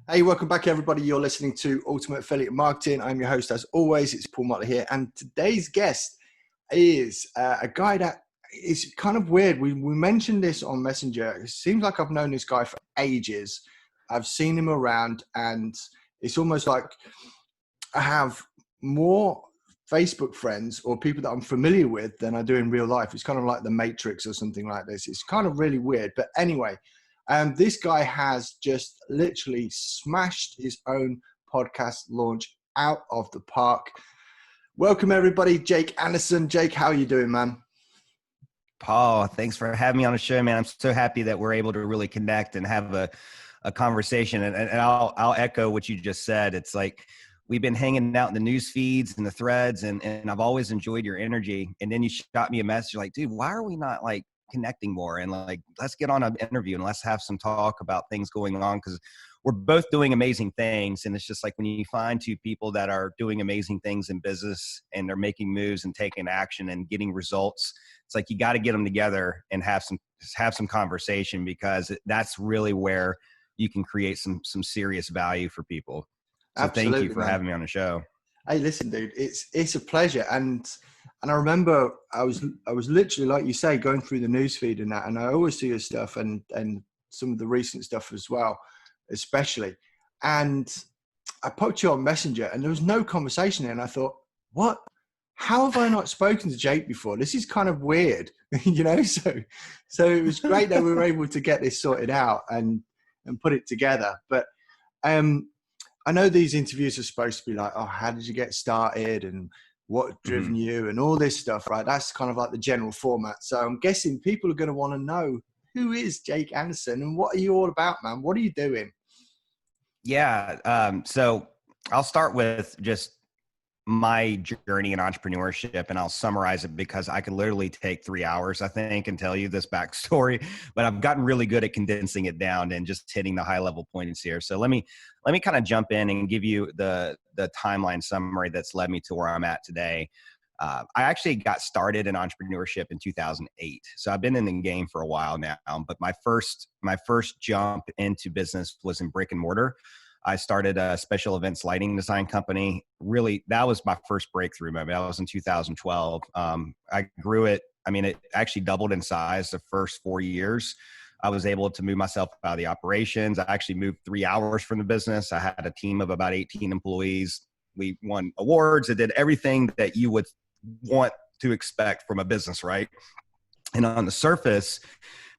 Hey, welcome back, everybody. You're listening to Ultimate Affiliate Marketing. I'm your host, as always. It's Paul Motley here. And today's guest is a guy that is kind of weird. We mentioned this on Messenger. It seems like I've known this guy for ages. I've seen him around, and it's almost like I have more Facebook friends or people that I'm familiar with than I do in real life. It's kind of like the Matrix or something like this. It's kind of really weird. But anyway, this guy has just literally smashed his own podcast launch out of the park. Welcome, everybody. Jake Anderson. Jake, how are you doing, man? Paul, thanks for having me on the show, man. I'm so happy that we're able to really connect and have a conversation. And I'll echo what you just said. It's like we've been hanging out in the news feeds and the threads, and I've always enjoyed your energy. And then you shot me a message like, dude, why are we not like connecting more, and like let's get on an interview and let's have some talk about things going on, because we're both doing amazing things. And it's just like when you find two people that are doing amazing things in business and they're making moves and taking action and getting results, it's like you got to get them together and have some conversation, because that's really where you can create some serious value for people. So Absolutely, thank you for man. having me on the show. Hey, listen, dude, it's a pleasure. And I remember I was literally, like you say, going through the newsfeed and that, and I always see your stuff and some of the recent stuff as well, especially. And I poked you on Messenger, and there was no conversation there. And I thought, what? How have I not spoken to Jake before? This is kind of weird, you know? So it was great that we were able to get this sorted out and put it together. But I know these interviews are supposed to be like, oh, how did you get started and what driven you and all this stuff, right? That's kind of like the general format. So I'm guessing people are going to want to know, who is Jake Anderson and what are you all about, man? What are you doing? Yeah. So I'll start with just my journey in entrepreneurship, and I'll summarize it because I could literally take 3 hours, I think, and tell you this backstory, but I've gotten really good at condensing it down and just hitting the high level points here. So let me kind of jump in and give you the timeline summary that's led me to where I'm at today. I actually got started in entrepreneurship in 2008. So I've been in the game for a while now, but my first jump into business was in brick and mortar. I started a special events lighting design company. Really, that was my first breakthrough moment. That was in 2012. I grew it. I mean, it actually doubled in size the first 4 years. I was able to move myself out of the operations. I actually moved 3 hours from the business. I had a team of about 18 employees. We won awards. It did everything that you would want to expect from a business, right? And on the surface,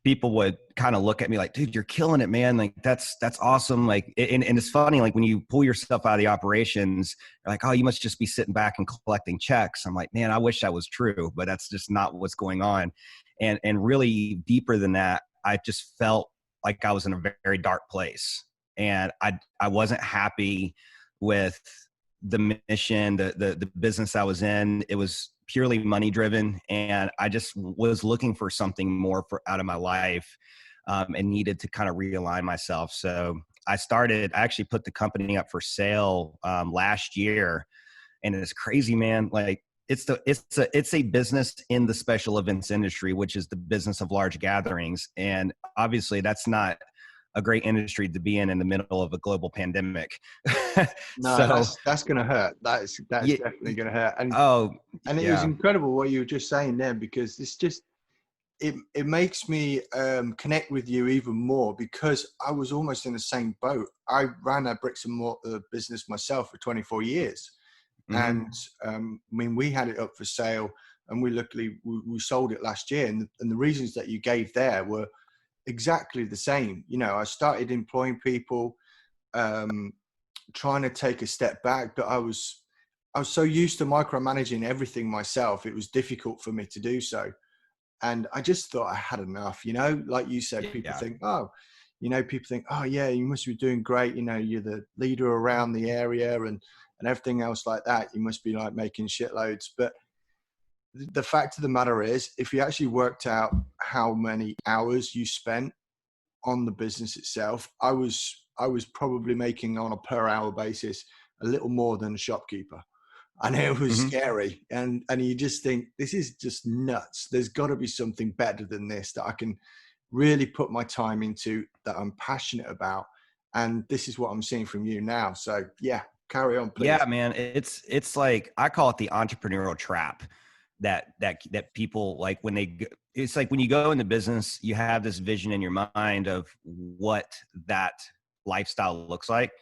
people would kind of look at me like, dude, you're killing it, man. Like, that's awesome. Like, and it's funny, like when you pull yourself out of the operations, you're like, oh, you must just be sitting back and collecting checks. I'm like, man, I wish that was true, but that's just not what's going on. And really deeper than that, I just felt like I was in a very dark place. And I wasn't happy with the mission, the business I was in. It was purely money driven. And I just was looking for something more out of my life, and needed to kind of realign myself. So I actually put the company up for sale last year, and it's crazy, man. Like it's a business in the special events industry, which is the business of large gatherings. And obviously that's not a great industry to be in the middle of a global pandemic. No, So that's going to hurt. That's yeah, definitely going to hurt. And it yeah. was incredible what you were just saying there, because it's just, it makes me connect with you even more, because I was almost in the same boat. I ran a bricks and mortar business myself for 24 years. And I mean, we had it up for sale, and we sold it last year. And the reasons that you gave there were exactly the same. You know, I started employing people, trying to take a step back, but I was so used to micromanaging everything myself. It was difficult for me to do so. And I just thought I had enough, you know, like you said, people think, oh, yeah, you must be doing great. You know, you're the leader around the area and everything else like that. You must be like making shitloads. But the fact of the matter is, if you actually worked out how many hours you spent on the business itself, I was probably making, on a per hour basis, a little more than a shopkeeper. And it was scary. And you just think, this is just nuts. There's got to be something better than this that I can really put my time into, that I'm passionate about, And this is what I'm seeing from you now. So yeah, carry on, please. Yeah, man. It's like, I call it the entrepreneurial trap that people like when it's like when you go into business, you have this vision in your mind of what that lifestyle looks like.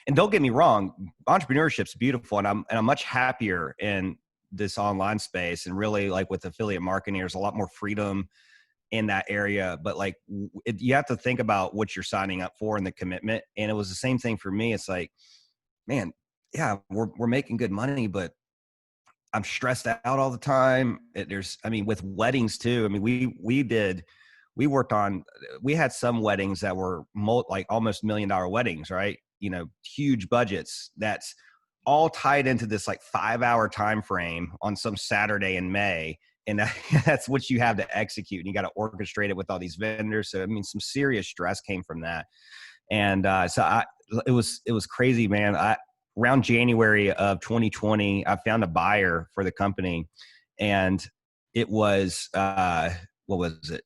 And don't get me wrong, entrepreneurship's beautiful, and I'm much happier in this online space, and really like with affiliate marketing, there's a lot more freedom in that area. But like you have to think about what you're signing up for and the commitment. And it was the same thing for me. It's like, man, yeah, we're making good money, but I'm stressed out all the time. I mean, with weddings too. I mean, we had some weddings that were like almost $1 million weddings, right? You know, huge budgets. That's all tied into this like 5-hour time frame on some Saturday in May. And that's what you have to execute. And you got to orchestrate it with all these vendors. So, I mean, some serious stress came from that. And it was crazy, man. Around January of 2020, I found a buyer for the company, and it was, what was it?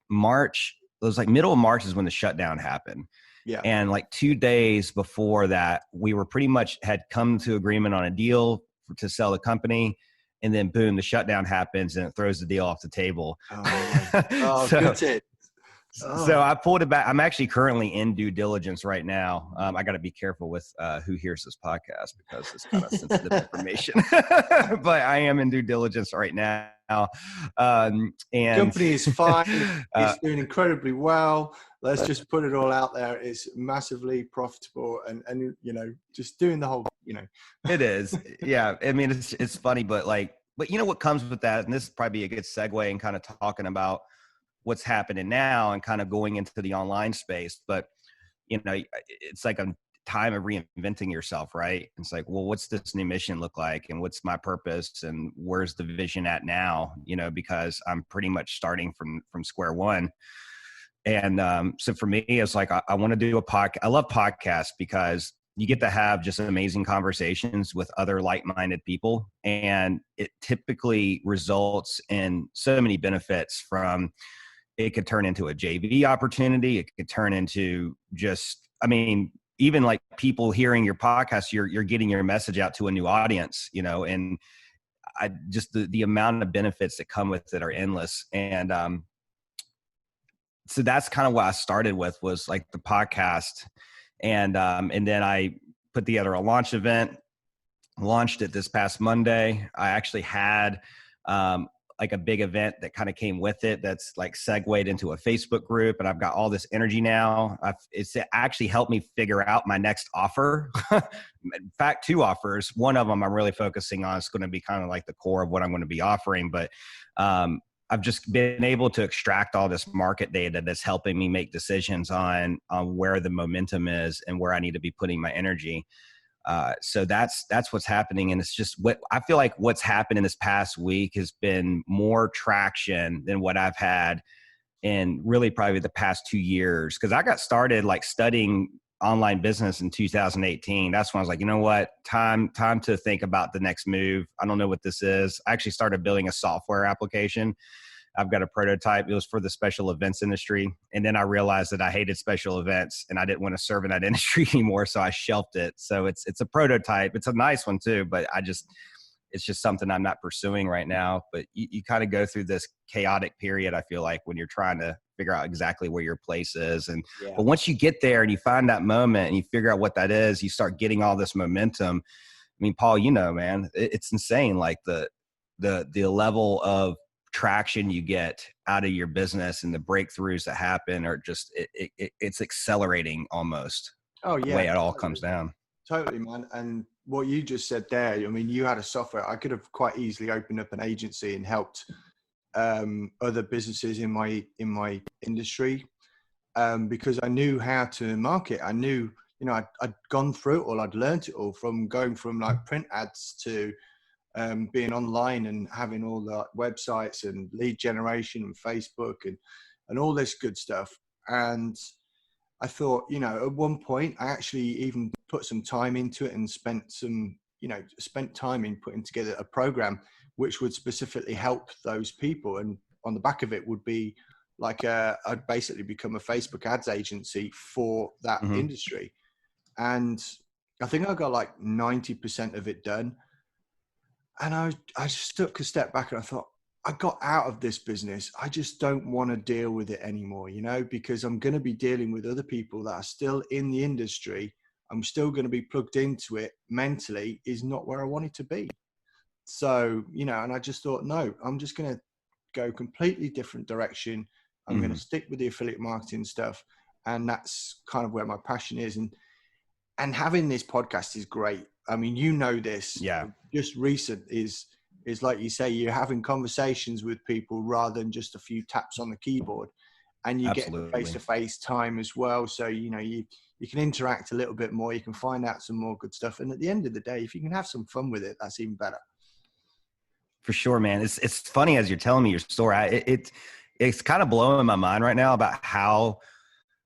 March. It was like middle of March is when the shutdown happened. Yeah. And like 2 days before that, we were pretty much had come to agreement on a deal to sell the company. And then boom, the shutdown happens and it throws the deal off the table. Oh, good tip. So I pulled it back. I'm actually currently in due diligence right now. I got to be careful with who hears this podcast because it's kind of sensitive information. But I am in due diligence right now. And company is fine. It's doing incredibly well. Let's just put it all out there. It's massively profitable, and you know, just doing the whole, you know. It is. Yeah. I mean, it's funny, but you know what comes with that, and this is probably a good segue and kind of talking about what's happening now and kind of going into the online space. But, you know, it's like a time of reinventing yourself, right? It's like, well, what's this new mission look like? And what's my purpose? And where's the vision at now? You know, because I'm pretty much starting from square one. And so for me, it's like, I want to do a podcast. I love podcasts because you get to have just amazing conversations with other like-minded people. And it typically results in so many benefits. From it could turn into a JV opportunity. It could turn into just, I mean, even like people hearing your podcast, you're getting your message out to a new audience, you know, and just the amount of benefits that come with it are endless. And so that's kind of what I started with, was like the podcast. And then I put together a launch event, launched it this past Monday. I actually had like a big event that kind of came with it that's like segued into a Facebook group, and I've got all this energy now. It's actually helped me figure out my next offer. In fact, 2 offers. One of them I'm really focusing on. It's going to be kind of like the core of what I'm going to be offering, but I've just been able to extract all this market data that's helping me make decisions on where the momentum is and where I need to be putting my energy. So that's what's happening. And it's just what I feel like what's happened in this past week has been more traction than what I've had in really probably the past 2 years. Cause I got started like studying online business in 2018. That's when I was like, you know what, time to think about the next move. I don't know what this is. I actually started building a software application. I've got a prototype. It was for the special events industry. And then I realized that I hated special events and I didn't want to serve in that industry anymore. So I shelved it. So it's a prototype. It's a nice one too, but it's just something I'm not pursuing right now. But you kind of go through this chaotic period, I feel like, when you're trying to figure out exactly where your place is. And but once you get there and you find that moment and you figure out what that is, you start getting all this momentum. I mean, Paul, you know, man, it's insane. Like the level of traction you get out of your business and the breakthroughs that happen are just, it's accelerating almost. Oh yeah. The way it all comes down. Totally, man. And what you just said there, I mean, you had a software. I could have quite easily opened up an agency and helped other businesses in my industry because I knew how to market. I knew, you know, I'd gone through it all. I'd learned it all, from going from like print ads to being online and having all the websites and lead generation and Facebook and all this good stuff. And I thought, you know, at one point I actually even put some time into it and spent time in putting together a program which would specifically help those people. And on the back of it would be like I'd basically become a Facebook ads agency for that industry. And I think I got like 90% of it done. And I just took a step back and I thought, I got out of this business. I just don't want to deal with it anymore, you know, because I'm going to be dealing with other people that are still in the industry. I'm still going to be plugged into it mentally, is not where I want it to be. So, you know, and I just thought, no, I'm just going to go completely different direction. I'm going to stick with the affiliate marketing stuff. And that's kind of where my passion is. And having this podcast is great. I mean, you know, this just recent is like you say, you're having conversations with people rather than just a few taps on the keyboard, and you get face-to-face time as well. So, you know, you can interact a little bit more, you can find out some more good stuff. And at the end of the day, if you can have some fun with it, that's even better. For sure, man. It's funny as you're telling me your story. It's kind of blowing my mind right now about how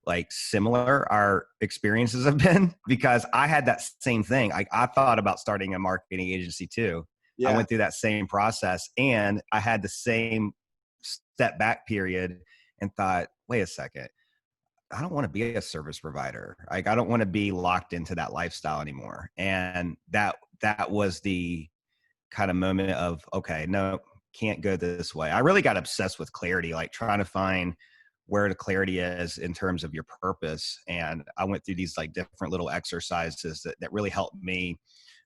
like similar our experiences have been, because I had that same thing. Like I thought about starting a marketing agency too. Yeah. I went through that same process, and I had the same step back period and thought, wait a second, I don't want to be a service provider. Like I don't want to be locked into that lifestyle anymore. And that was the kind of moment of, okay, no, can't go this way. I really got obsessed with clarity, like trying to find where the clarity is in terms of your purpose. And I went through these like different little exercises that really helped me.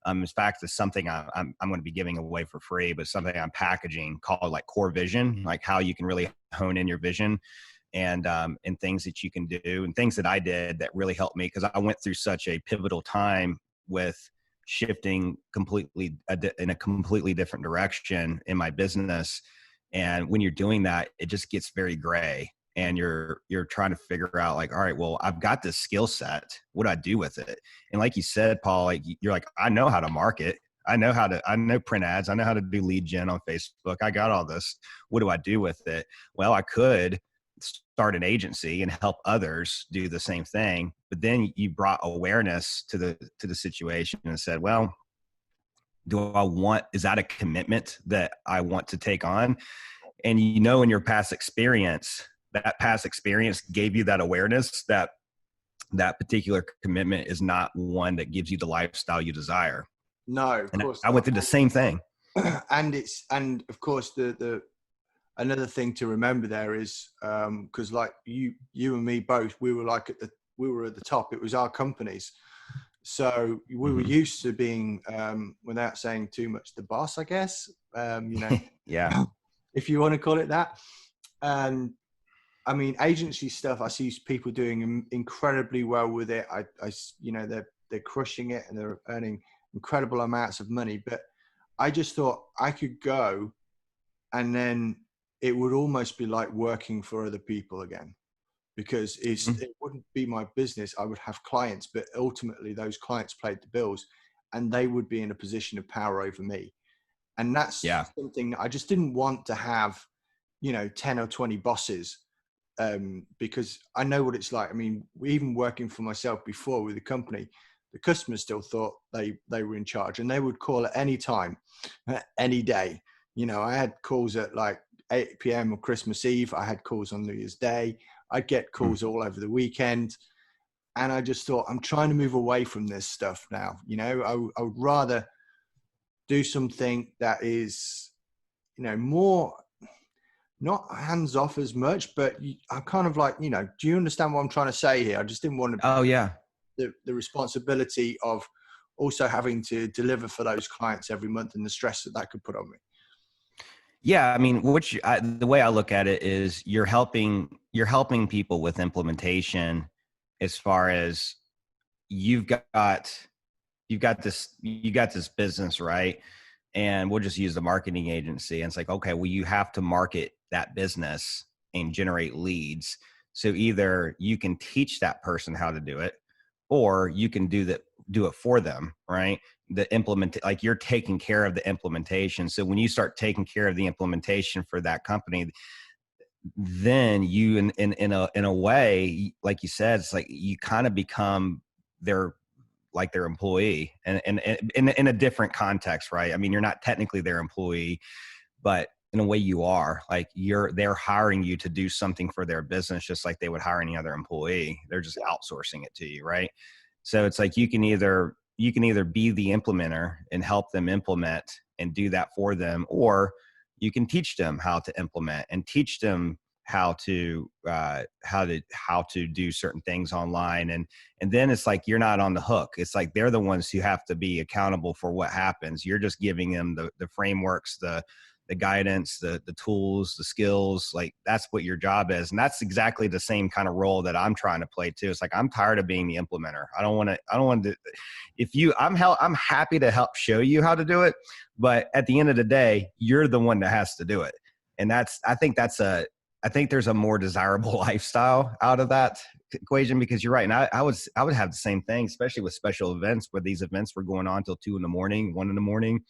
In fact, it's something I'm going to be giving away for free, but something I'm packaging called like core vision, like how you can really hone in your vision and things that you can do and things that I did that really helped me, because I went through such a pivotal time with shifting completely in a completely different direction in my business. And when you're doing that, it just gets very gray. And you're trying to figure out like, all right, well, I've got this skill set. What do I do with it? And like you said, Paul, like you're like, I know how to market. I know print ads. I know how to do lead gen on Facebook. I got all this. What do I do with it? Well, I could start an agency and help others do the same thing. But then you brought awareness to the situation and said, well, is that a commitment that I want to take on? And you know, in your past experience, that past experience gave you that awareness that that particular commitment is not one that gives you the lifestyle you desire. No, of course. I went through the same thing. And of course the another thing to remember there is, cause like you and me both, we were at the top. It was our companies. So we were used to being, without saying too much, the boss, I guess, you know, yeah, if you want to call it that. And I mean, agency stuff, I see people doing incredibly well with it. I you know, they're crushing it and they're earning incredible amounts of money. But I just thought I could go, and then it would almost be like working for other people again, because it wouldn't be my business. I would have clients, but ultimately those clients paid the bills, and they would be in a position of power over me. And that's something I just didn't want to have, you know, 10 or 20 bosses. Because I know what it's like. I mean, even working for myself before with the company, the customers still thought they were in charge, and they would call at any time, any day. You know, I had calls at like 8 p.m. on Christmas Eve. I had calls on New Year's Day. I'd get calls all over the weekend. And I just thought, I'm trying to move away from this stuff now. You know, I would rather do something that is, you know, more, not hands off as much, but I'm kind of like, you know, do you understand what I'm trying to say here? I just didn't want to. Oh yeah. The responsibility of also having to deliver for those clients every month, and the stress that could put on me. Yeah. I mean, the way I look at it is you're helping people with implementation, as far as you've got this business, right? And we'll just use the marketing agency. And it's like, okay, well, you have to market that business and generate leads. So either you can teach that person how to do it, or you can do it for them, right? Like you're taking care of the implementation. So when you start taking care of the implementation for that company, then you, in a way, like you said, it's like you kind of become their employee, and in a different context, right? I mean, you're not technically their employee, but in a way you are. Like they're hiring you to do something for their business, just like they would hire any other employee. They're just outsourcing it to you, right? So it's like you can either be the implementer and help them implement and do that for them, or you can teach them how to implement and teach them how to do certain things online. And then it's like, you're not on the hook. It's like, they're the ones who have to be accountable for what happens. You're just giving them the frameworks, the guidance, the tools, the skills. Like, that's what your job is. And that's exactly the same kind of role that I'm trying to play too. It's like, I'm tired of being the implementer. I don't want to, I'm happy to help show you how to do it. But at the end of the day, you're the one that has to do it. And I think there's a more desirable lifestyle out of that equation, because you're right. And I would have the same thing, especially with special events, where these events were going on till 2 a.m, 1 a.m.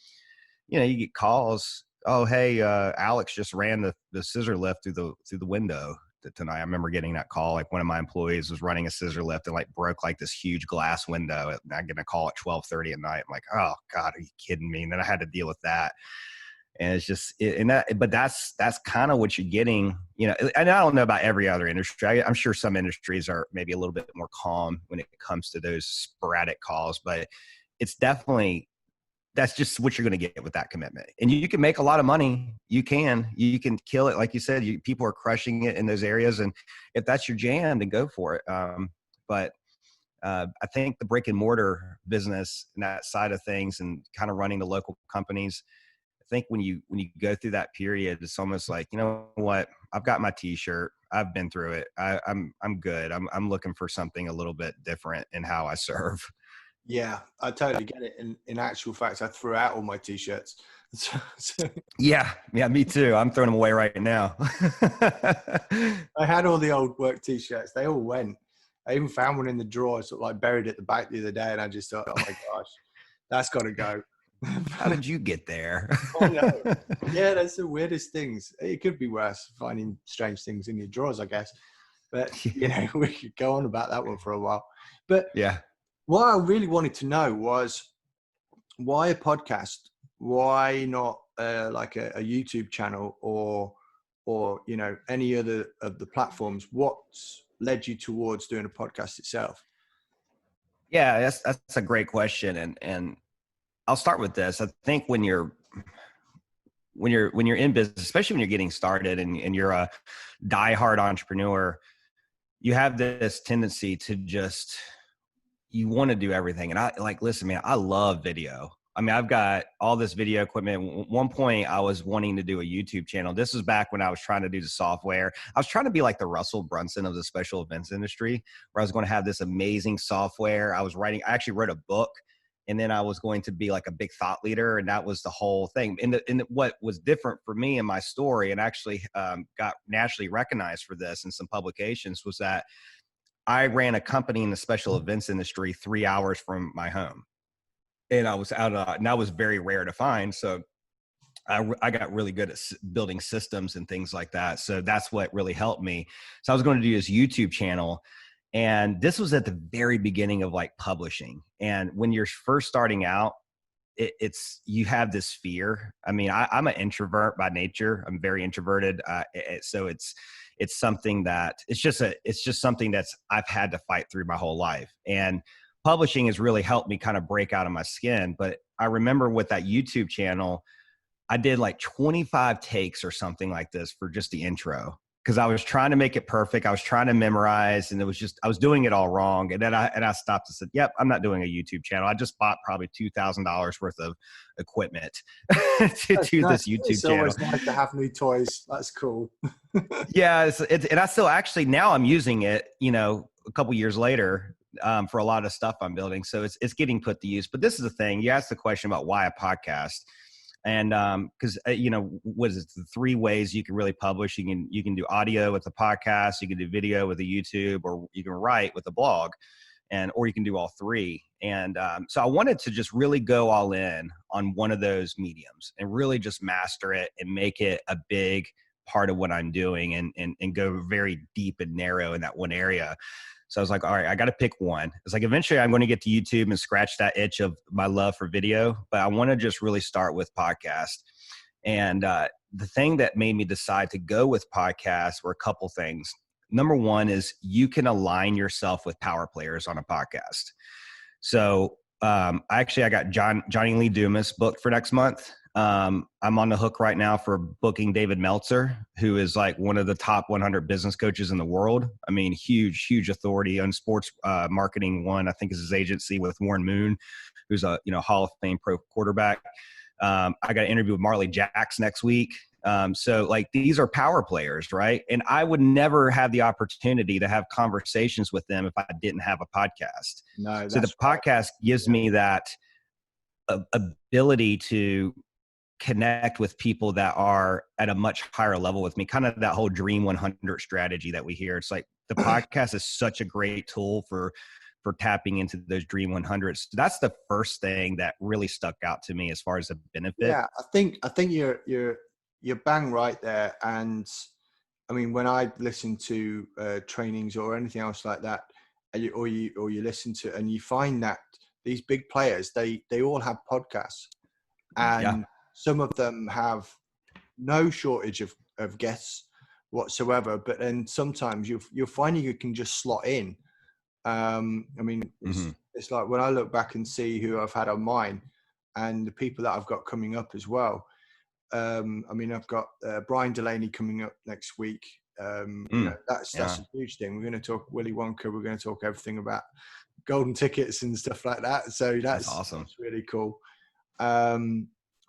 You get calls. Oh, hey, Alex just ran the scissor lift through the window tonight. I remember getting that call. Like, one of my employees was running a scissor lift and like broke like this huge glass window. And I get a call at 12:30 at night. I'm like, oh God, are you kidding me? And then I had to deal with that. And it's just, but that's kind of what you're getting, and I don't know about every other industry. I'm sure some industries are maybe a little bit more calm when it comes to those sporadic calls, but it's definitely, that's just what you're going to get with that commitment. And you can make a lot of money. You can kill it. Like you said, people are crushing it in those areas. And if that's your jam, then go for it. But I think the brick and mortar business and that side of things, and kind of running the local companies, I think when you go through that period, it's almost like, you know what, I've got my t-shirt, I've been through it. I'm good. I'm looking for something a little bit different in how I serve. Yeah, I totally get it. In actual fact, I threw out all my t-shirts. Yeah, me too. I'm throwing them away right now. I had all the old work t-shirts. They all went. I even found one in the drawer, sort of like buried at the back the other day. And I just thought, oh my gosh, that's got to go. How did you get there? Oh, no. Yeah, that's the weirdest things. It could be worse, finding strange things in your drawers, I guess. But, we could go on about that one for a while. But yeah, what I really wanted to know was, why a podcast? Why not like a YouTube channel or any other of the platforms? What's led you towards doing a podcast itself? Yeah, that's a great question. And I'll start with this. I think when you're in business, especially when you're getting started and you're a diehard entrepreneur, you have this tendency to just, you want to do everything. And I listen, man, I love video. I mean, I've got all this video equipment. At one point I was wanting to do a YouTube channel. This was back when I was trying to do the software. I was trying to be like the Russell Brunson of the special events industry, where I was going to have this amazing software. I actually wrote a book, and then I was going to be like a big thought leader. And that was the whole thing. And what was different for me in my story, and actually got nationally recognized for this in some publications, was that I ran a company in the special events industry 3 hours from my home. And I was and that was very rare to find. So I got really good at building systems and things like that. So that's what really helped me. So I was going to do this YouTube channel. And this was at the very beginning of like publishing. And when you're first starting out, you have this fear. I mean, I'm an introvert by nature. I'm very introverted. So it's something that it's just something that's I've had to fight through my whole life. And publishing has really helped me kind of break out of my skin. But I remember with that YouTube channel, I did like 25 takes or something like this for just the intro, because I was trying to make it perfect. I was trying to memorize, and I was doing it all wrong. And then I stopped and said, yep, I'm not doing a YouTube channel. I just bought probably $2,000 worth of equipment to do this YouTube channel. It's always nice to have new toys. That's cool. Yeah. And I still actually, now I'm using it, a couple years later, for a lot of stuff I'm building. So it's getting put to use. But this is the thing. You asked the question about why a podcast. And because what is it, the 3 ways you can really publish? You can do audio with a podcast, you can do video with a YouTube, or you can write with a blog, or you can do all 3. And so I wanted to just really go all in on one of those mediums and really just master it and make it a big part of what I'm doing, and go very deep and narrow in that one area. So I was like, all right, I got to pick one. It's like, eventually I'm going to get to YouTube and scratch that itch of my love for video, but I want to just really start with podcast. And the thing that made me decide to go with podcasts were a couple things. Number one is you can align yourself with power players on a podcast. So I got Johnny Lee Dumas booked for next month. I'm on the hook right now for booking David Meltzer, who is like one of the top 100 business coaches in the world. I mean, huge authority on sports marketing. One, I think, is his agency with Warren Moon, who's a Hall of Fame pro quarterback. I got an interview with Marley Jacks next week. So like these are power players, right? And I would never have the opportunity to have conversations with them if I didn't have a podcast. No, so the podcast gives me that ability to connect with people that are at a much higher level with me, kind of that whole Dream 100 strategy that we hear. It's like the podcast is such a great tool for tapping into those Dream 100s. So that's the first thing that really stuck out to me as far as the benefit. Yeah, I think you're bang right there. And I mean, when I listen to trainings or anything else like that, or you listen to, and you find that these big players, they all have podcasts, and some of them have no shortage of guests whatsoever. But then sometimes you're finding you can just slot in. I mean, it's like when I look back and see who I've had on mine and the people that I've got coming up as well. I mean, I've got Brian Delaney coming up next week. That's a huge thing. We're going to talk Willy Wonka. We're going to talk everything about golden tickets and stuff like that. So that's awesome. That's really cool.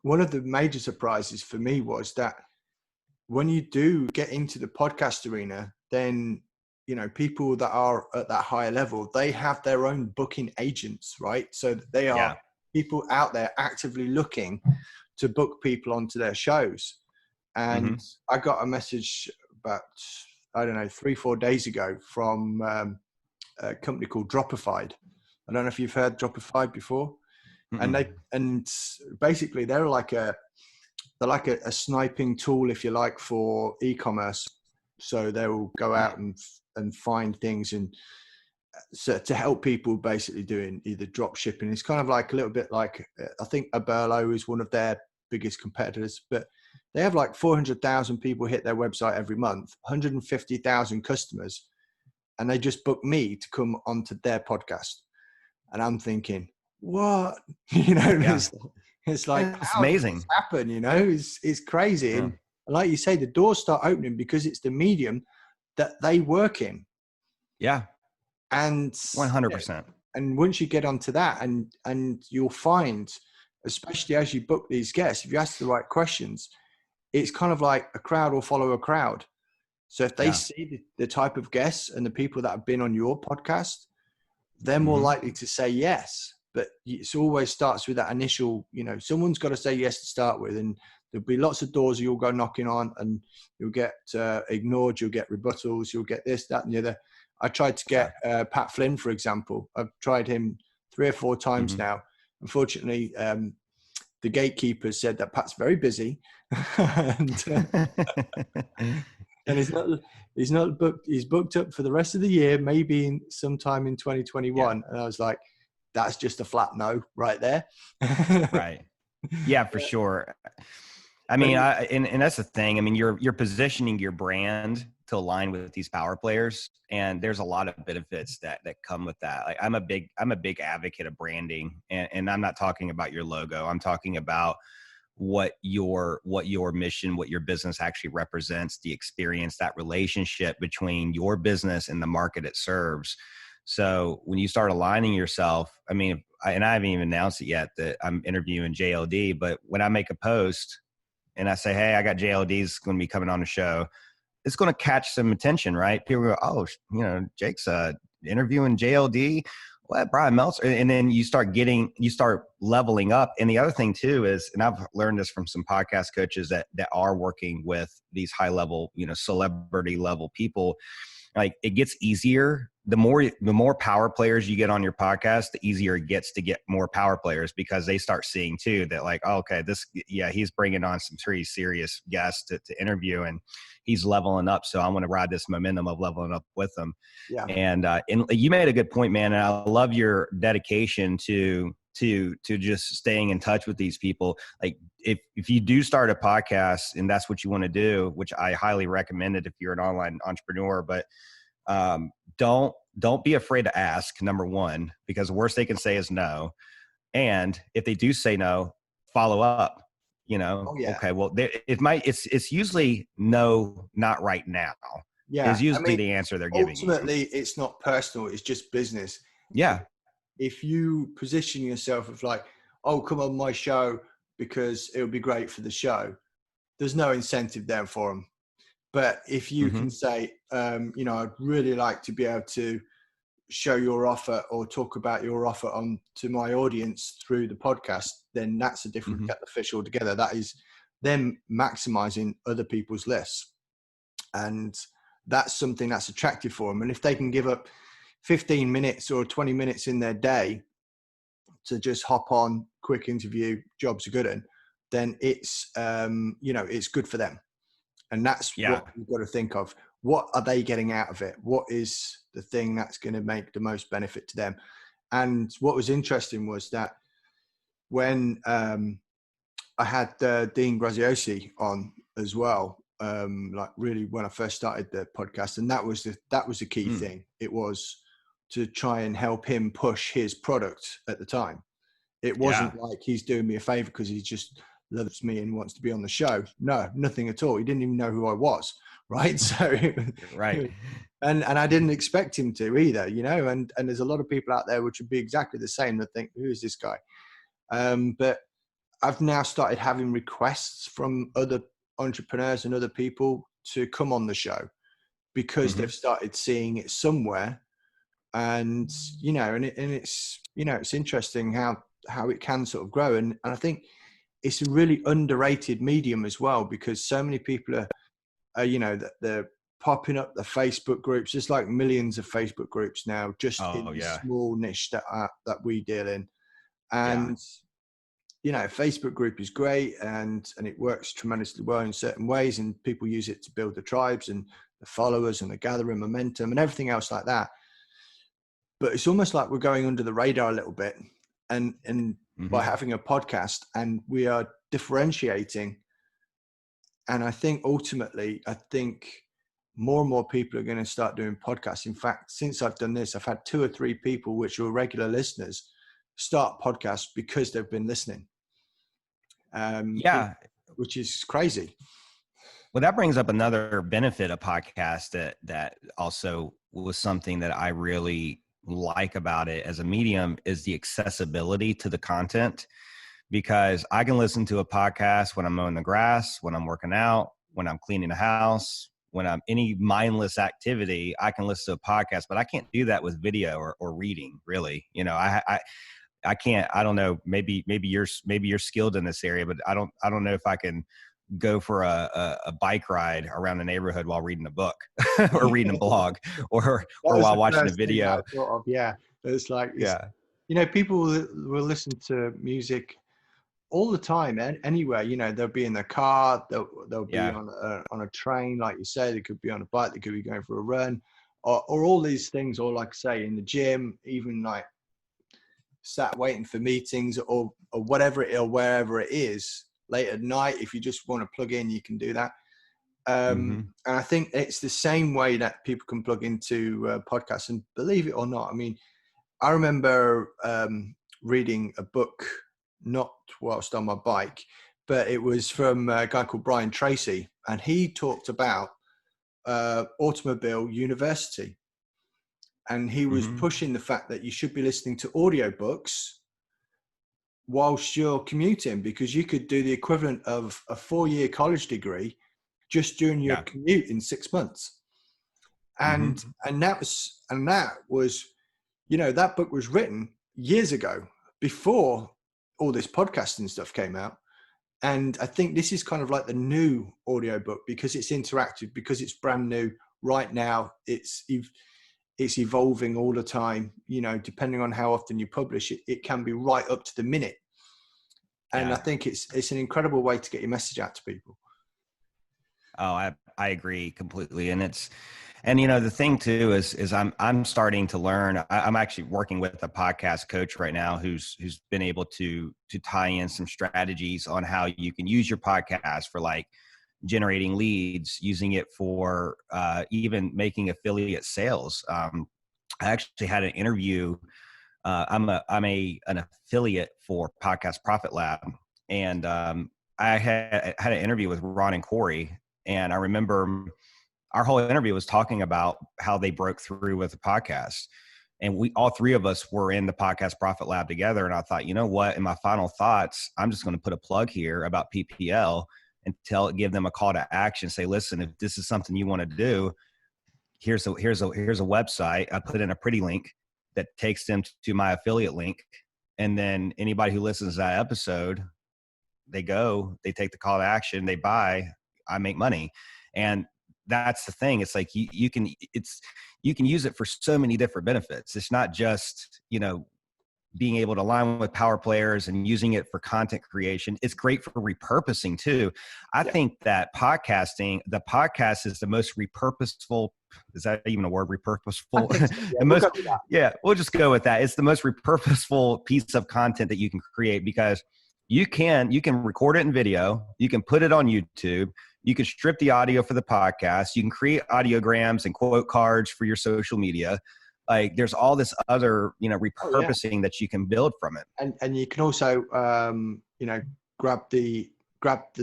One of the major surprises for me was that when you do get into the podcast arena, then people that are at that higher level, they have their own booking agents, right? So they are people out there actively looking to book people onto their shows. And I got a message about, 3-4 days ago from a company called Dropified. I don't know if you've heard Dropified before. And basically they're like a sniping tool, if you like, for e-commerce. So they will go out and find things, and so to help people basically doing either drop shipping. It's kind of like a little bit like, I think Aberlo is one of their biggest competitors, but they have like 400,000 people hit their website every month, 150,000 customers, and they just booked me to come onto their podcast. And I'm thinking, what? It's like, it's amazing. Does this happen? It's crazy. And like you say, the doors start opening because it's the medium that they work in. Yeah. And 100%. And once you get onto that, and you'll find, especially as you book these guests, if you ask the right questions, it's kind of like a crowd will follow a crowd. So if they see the type of guests and the people that have been on your podcast, they're more likely to say yes. But it always starts with that initial, someone's got to say yes to start with. And there'll be lots of doors you'll go knocking on, and you'll get ignored, you'll get rebuttals, you'll get this, that, and the other. I tried to get Pat Flynn, for example. I've tried him 3 or 4 times now. Unfortunately, the gatekeeper said that Pat's very busy, and he's not booked. He's booked up for the rest of the year, maybe sometime in 2021. And I was like, that's just a flat no right there. Right. Yeah, for sure. I mean, and that's the thing. I mean, you're positioning your brand to align with these power players, and there's a lot of benefits that come with that. Like I'm a big advocate of branding, and I'm not talking about your logo. I'm talking about what your mission, what your business actually represents, the experience, that relationship between your business and the market it serves. So when you start aligning yourself, I mean, and I haven't even announced it yet that I'm interviewing JLD, but when I make a post and I say, hey, I got JLD's going to be coming on the show, it's going to catch some attention, right? People go, oh, Jake's interviewing JLD. What, Brian Meltzer? And then you start leveling up. And the other thing too is, and I've learned this from some podcast coaches that are working with these high level, celebrity level people, like it gets easier. The more power players you get on your podcast, the easier it gets to get more power players, because they start seeing too that like, oh, okay, he's bringing on some pretty serious guests to interview, and he's leveling up. So I want to ride this momentum of leveling up with them. Yeah. And you made a good point, man. And I love your dedication to to just staying in touch with these people. Like if you do start a podcast and that's what you want to do, which I highly recommend it if you're an online entrepreneur, but don't be afraid to ask, number one, because the worst they can say is no. And if they do say no, follow up, Oh yeah. okay, well, it's usually no, not right now. Yeah. Is usually the answer they're giving you. Ultimately, it's not personal. It's just business. Yeah. If you position yourself as like, oh, come on my show because it would be great for the show, there's no incentive there for them. But if you can say, I'd really like to be able to show your offer or talk about your offer to my audience through the podcast, then that's a different kettle of fish altogether. That is them maximizing other people's lists. And that's something that's attractive for them. And if they can give up 15 minutes or 20 minutes in their day to just hop on, quick interview, jobs are good in, then it's, it's good for them. And that's what you've got to think of. What are they getting out of it? What is the thing that's going to make the most benefit to them? And what was interesting was that when I had Dean Graziosi on as well, like really when I first started the podcast, and that was the key thing. It was to try and help him push his product at the time. It wasn't like he's doing me a favor because he just loves me and wants to be on the show. No, nothing at all. He didn't even know who I was. Right. So, right. And I didn't expect him to either, and there's a lot of people out there which would be exactly the same that think, who is this guy? But I've now started having requests from other entrepreneurs and other people to come on the show because they've started seeing it somewhere. And, it's interesting how it can sort of grow. And I think it's a really underrated medium as well, because so many people are they're popping up the Facebook groups. There's like millions of Facebook groups now, just in the small niche that we deal in. And, Facebook group is great and it works tremendously well in certain ways. And people use it to build the tribes and the followers and the gathering momentum and everything else like that. But it's almost like we're going under the radar a little bit. And by having a podcast, and we are differentiating. And I think ultimately, more and more people are going to start doing podcasts. In fact, since I've done this, I've had 2 or 3 people which are regular listeners start podcasts because they've been listening. Which is crazy. Well, that brings up another benefit of podcast that also was something that I really like about it as a medium is the accessibility to the content, because I can listen to a podcast when I'm mowing the grass, when I'm working out, when I'm cleaning the house, when I'm any mindless activity, I can listen to a podcast, but I can't do that with video or reading, really. I can't, I don't know, maybe you're skilled in this area, but I don't know if I can go for a bike ride around the neighborhood while reading a book or reading a blog or while watching a video. It's like, people will listen to music all the time, anywhere. They'll be in their car, they'll be on a train, like you say, they could be on a bike, they could be going for a run, or all these things, or like say in the gym, even like sat waiting for meetings or whatever or wherever it is, late at night. If you just want to plug in, you can do that. And I think it's the same way that people can plug into podcasts. And believe it or not, I mean, I remember reading a book, not whilst on my bike, but it was from a guy called Brian Tracy, and he talked about Automobile University, and he was pushing the fact that you should be listening to audiobooks whilst you're commuting, because you could do the equivalent of a 4-year college degree just during your commute in 6 months. And that was that book was written years ago, before all this podcasting stuff came out. And I think this is kind of like the new audiobook, because it's interactive, because it's brand new right now. It's evolving all the time, depending on how often you publish it, it can be right up to the minute. And I think it's an incredible way to get your message out to people. Oh, I agree completely. And And you know, the thing too is I'm starting to learn. I'm actually working with a podcast coach right now who's been able to tie in some strategies on how you can use your podcast for like generating leads, using it for even making affiliate sales. I actually had an interview. I'm an affiliate for Podcast Profit Lab, and I had an interview with Ron and Corey, and I remember our whole interview was talking about how they broke through with the podcast. And we, all three of us were in the Podcast Profit Lab together. And I thought, you know what, in my final thoughts, I'm just going to put a plug here about PPL and give them a call to action. Say, listen, if this is something you want to do, here's a website. I put in a pretty link that takes them to my affiliate link. And then anybody who listens to that episode, they take the call to action, they buy, I make money. And that's the thing. It's like you can use it for so many different benefits. It's not just, you know, being able to align with power players and using it for content creation. It's great for repurposing too. I think that the podcast is the most repurposeful. Is that even a word? Repurposeful? So, we'll just go with that. It's the most repurposeful piece of content that you can create, because you can record it in video. You can put it on YouTube. You can strip the audio for the podcast. You can create audiograms and quote cards for your social media. Like there's all this other, you know, repurposing that you can build from it. And you can also, you know, grab the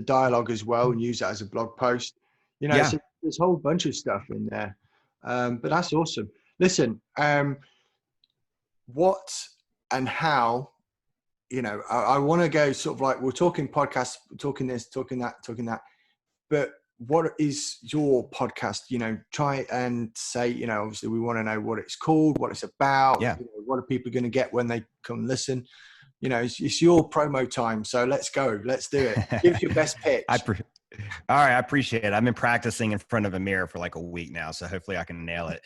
dialogue as well and use that as a blog post. You know, so there's a whole bunch of stuff in there. But that's awesome. Listen, what and how, you know, I want to go sort of like, we're talking podcasts, talking this, talking that, but what is your podcast? You know, try and say, you know, obviously we want to know what it's called, what it's about, you know, what are people going to get when they come listen? You know, it's your promo time. So let's go. Let's do it. Give your best pitch. All right. I appreciate it. I've been practicing in front of a mirror for like a week now, so hopefully I can nail it.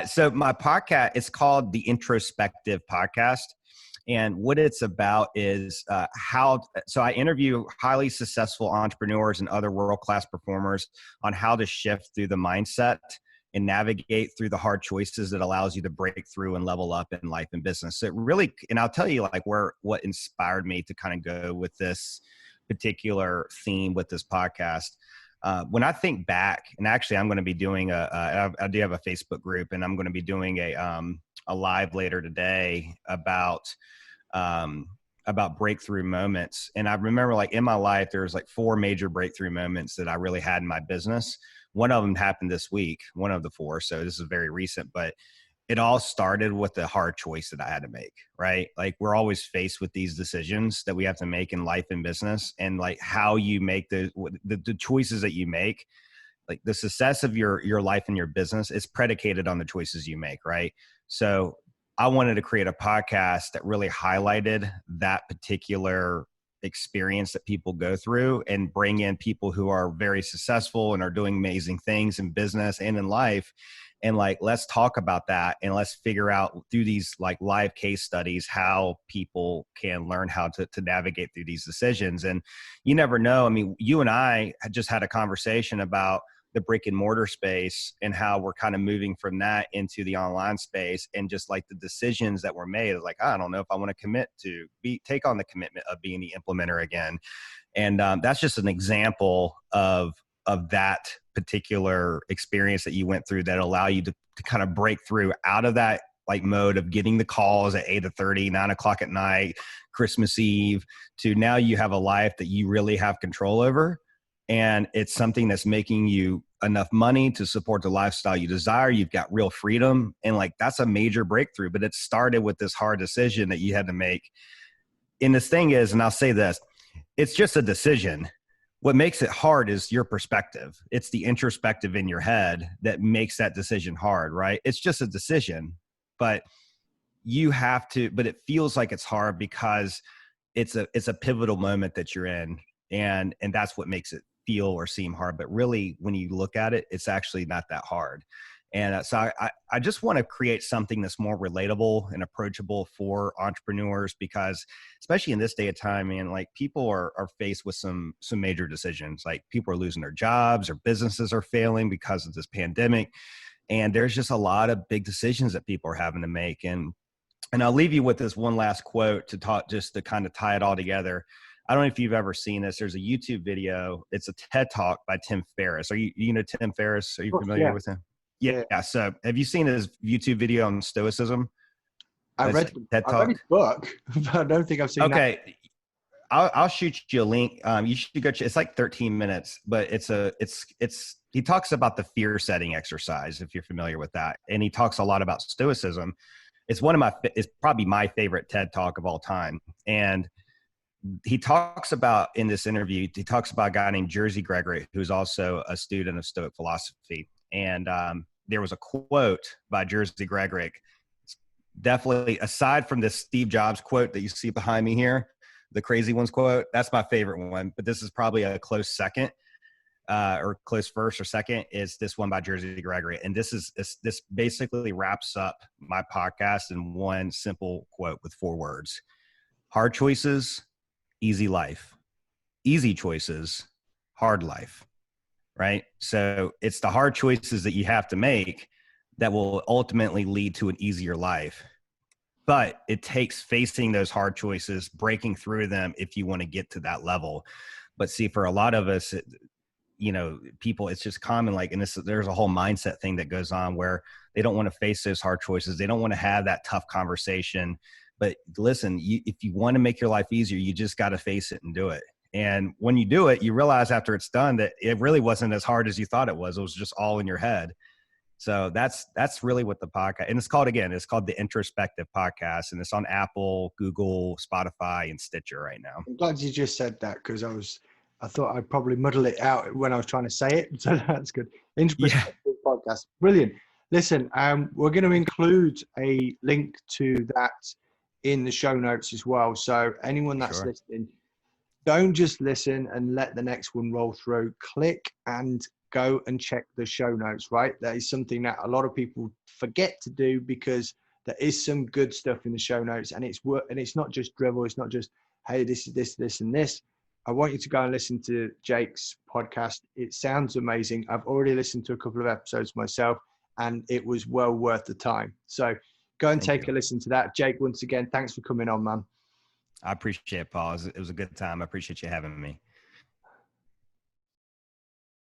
So my podcast, it's called the Introspective Podcast. And what it's about is so I interview highly successful entrepreneurs and other world-class performers on how to shift through the mindset and navigate through the hard choices that allows you to break through and level up in life and business. So it really, and I'll tell you like what inspired me to kind of go with this particular theme with this podcast. When I think back, and actually I'm going to be doing I do have a Facebook group, and I'm going to be doing a live later today about breakthrough moments. And I remember like in my life, there was like 4 major breakthrough moments that I really had in my business. One of them happened this week, one of the 4. So this is very recent, but it all started with the hard choice that I had to make, right? Like we're always faced with these decisions that we have to make in life and business, and like how you make the choices that you make. Like the success of your life and your business is predicated on the choices you make, right? So I wanted to create a podcast that really highlighted that particular experience that people go through, and bring in people who are very successful and are doing amazing things in business and in life. And like, let's talk about that, and let's figure out through these like live case studies, how people can learn how to navigate through these decisions. And you never know. I mean, you and I had just had a conversation about the brick and mortar space and how we're kind of moving from that into the online space, and just like the decisions that were made. Like, I don't know if I want to take on the commitment of being the implementer again. And that's just an example of that particular experience that you went through that allow you to kind of break through out of that like mode of getting the calls at 8:30, 9 o'clock at night, Christmas Eve, to now you have a life that you really have control over. And it's something that's making you enough money to support the lifestyle you desire. You've got real freedom. And like, that's a major breakthrough, but it started with this hard decision that you had to make. And this thing is, and I'll say this, it's just a decision. What makes it hard is your perspective. It's the introspective in your head that makes that decision hard, right? It's just a decision, but but it feels like it's hard because it's a pivotal moment that you're in. And that's what makes it feel or seem hard. But really, when you look at it, it's actually not that hard. And so I just want to create something that's more relatable and approachable for entrepreneurs, because especially in this day of time, man, like people are faced with some major decisions. Like people are losing their jobs, or businesses are failing because of this pandemic. And there's just a lot of big decisions that people are having to make. And I'll leave you with this one last quote to talk, just to kind of tie it all together. I don't know if you've ever seen this. There's a YouTube video. It's a TED Talk by Tim Ferriss. You know Tim Ferriss? Are you familiar with him? Yeah. So have you seen his YouTube video on Stoicism? I read his book, but I don't think I've seen that. Okay. I'll shoot you a link. You should go. It's like 13 minutes, but he talks about the fear setting exercise, if you're familiar with that. And he talks a lot about Stoicism. It's probably my favorite TED Talk of all time. And he talks about, in this interview, he talks about a guy named Jerzy Gregory, who's also a student of Stoic philosophy. And there was a quote by Jerzy Gregory. Definitely, aside from this Steve Jobs quote that you see behind me here, the crazy ones quote, that's my favorite one. But this is probably a close second, or close first or second, is this one by Jerzy Gregory. And this basically wraps up my podcast in one simple quote with 4 words: hard choices, easy life. Easy choices, hard life. Right? So it's the hard choices that you have to make that will ultimately lead to an easier life. But it takes facing those hard choices, breaking through them, if you want to get to that level. But see, for a lot of us, people, it's just common, like, and there's a whole mindset thing that goes on where they don't want to face those hard choices. They don't want to have that tough conversation. But listen, if you want to make your life easier, you just got to face it and do it. And when you do it, you realize after it's done that it really wasn't as hard as you thought it was. It was just all in your head. So that's really what the podcast, and it's called the Introspective Podcast, and it's on Apple, Google, Spotify, and Stitcher right now. I'm glad you just said that, because I thought I'd probably muddle it out when I was trying to say it. So that's good. Introspective Podcast. Brilliant. Listen, we're going to include a link to that in the show notes as well. So anyone that's listening, don't just listen and let the next one roll through. Click and go and check the show notes, right? That is something that a lot of people forget to do, because there is some good stuff in the show notes, and it's not just drivel. It's not just, hey, this is this, and this. I want you to go and listen to Jake's podcast. It sounds amazing. I've already listened to a couple of episodes myself, and it was well worth the time. So go and take a listen to that. Jake, once again, thanks for coming on, man. I appreciate it, Paul. It was a good time. I appreciate you having me.